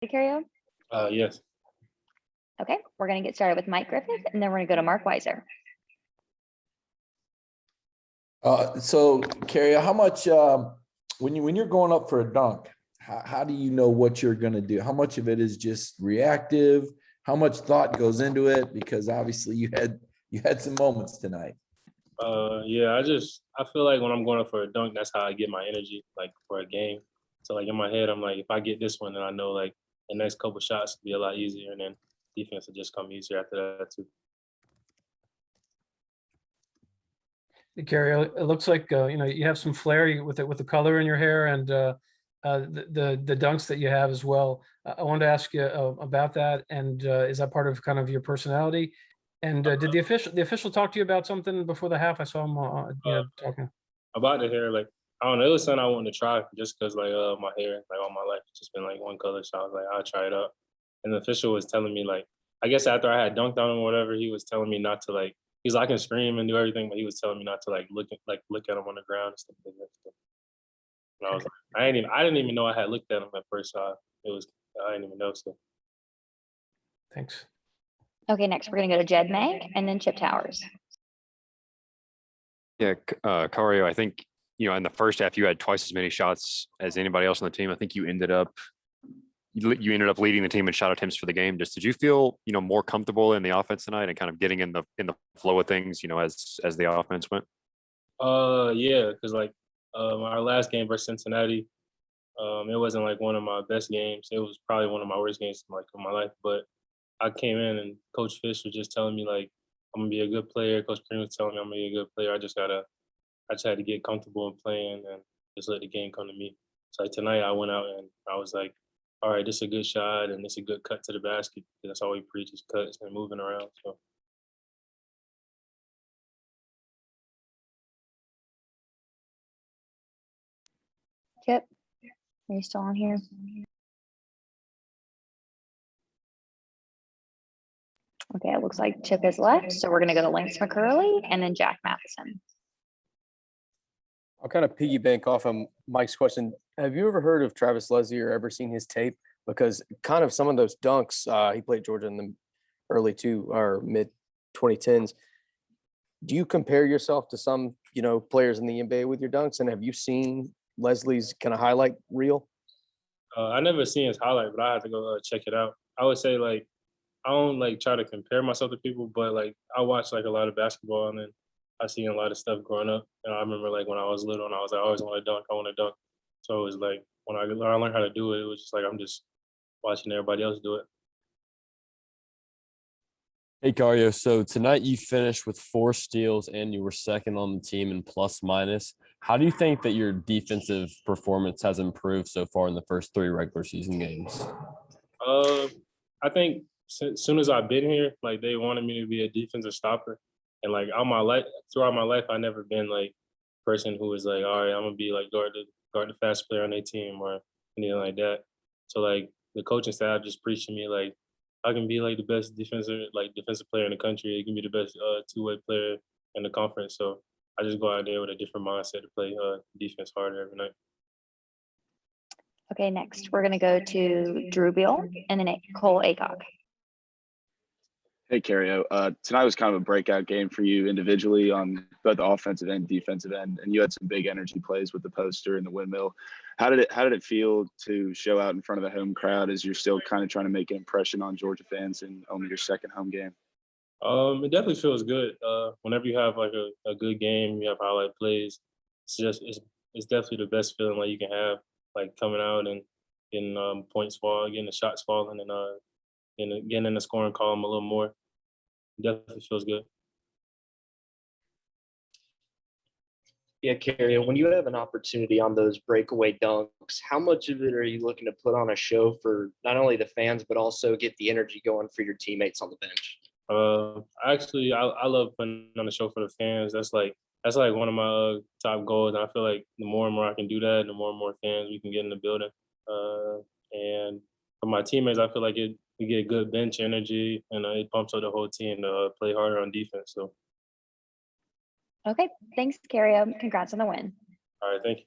Kario? Yes. Okay, we're going to get started with Mike Griffith, and then we're going to go to Mark Weiser. So, Kario, how much when you're going up for a dunk, how do you know what you're going to do? How much of it is just reactive? How much thought goes into it? Because obviously you had some moments tonight. Yeah, I feel like when I'm going up for a dunk, that's how I get my energy, like for a game. So like in my head, I'm like, if I get this one, then I know like the next couple shots will be a lot easier, and then defense will just come easier after that too. Gary, it looks like you have some flair with the color in your hair and the dunks that you have as well. I wanted to ask you about that, and is that part of kind of your personality? And did the official talk to you about something before the half? I saw him talking about the hair. Like I don't know, it was something I wanted to try just because like my hair, like all my life, it's just been like one color. So I was like, I'll try it out. And the official was telling me like, I guess after I had dunked on him or whatever, he was telling me not to like. He's like, I can scream and do everything, but he was telling me not to like look at him on the ground and stuff like that. And I was like, I didn't even know I had looked at him at first. So I didn't even know. So thanks. Okay, next we're going to go to Jed Mag and then Chip Towers. Yeah, Kario, I think, in the first half, you had twice as many shots as anybody else on the team. I think you ended up leading the team in shot attempts for the game. Did you feel, more comfortable in the offense tonight and kind of getting in the flow of things, as the offense went? Yeah, because like our last game versus Cincinnati, it wasn't like one of my best games. It was probably one of my worst games of my life. But I came in and Coach Fish was just telling me like I'm gonna be a good player. Coach Green was telling me I'm gonna be a good player. I just had to get comfortable in playing and just let the game come to me. So like tonight I went out and I was like, all right, this is a good shot and this is a good cut to the basket. That's all we preach is cuts and moving around. So Chip, are you still on here? Okay, it looks like Chip is left, so we're going to go to Lance McCurley and then Jack Matheson. I'll kind of piggyback off of Mike's question. Have you ever heard of Travis Leslie or ever seen his tape? Because kind of some of those dunks, he played Georgia in the early or mid 2010s. Do you compare yourself to some, players in the NBA with your dunks? And have you seen Leslie's kind of highlight reel? I never seen his highlight, but I had to go check it out. I would say like I don't like try to compare myself to people, but like I watch like a lot of basketball and then I seen a lot of stuff growing up. And I remember like when I was little and I was like, I always want to dunk, I want to dunk. So it was like when I learned how to do it, it was just like I'm just watching everybody else do it. Hey, Kario. So tonight you finished with 4 steals and you were second on the team in plus minus. How do you think that your defensive performance has improved so far in the first 3 regular season games? I think as soon as I've been here, like they wanted me to be a defensive stopper. And like throughout my life, I've never been like a person who was like, all right, I'm gonna be like guard the fast player on their team or anything like that. So like the coaching staff just preached to me like I can be like the best defensive player in the country. You can be the best two-way player in the conference. So I just go out there with a different mindset to play defense harder every night. Okay, next we're going to go to Drew Beal and then Cole Acock. Hey, Kario. Tonight was kind of a breakout game for you individually on both the offensive and defensive end, and you had some big energy plays with the poster and the windmill. How did it feel to show out in front of the home crowd as you're still kind of trying to make an impression on Georgia fans in only your second home game? It definitely feels good. Whenever you have like a good game, you have highlight plays. It's definitely the best feeling like you can have, like coming out and getting points fall, getting the shots falling, and getting in the scoring column a little more. It definitely feels good. Yeah, Kario, when you have an opportunity on those breakaway dunks, how much of it are you looking to put on a show for not only the fans, but also get the energy going for your teammates on the bench? Actually, I love putting on a show for the fans. That's like one of my top goals. And I feel like the more and more I can do that, the more and more fans we can get in the building. And for my teammates, I feel like we get good bench energy, and it pumps up the whole team to play harder on defense. So. Okay, thanks, Kario. Congrats on the win. All right, thank you.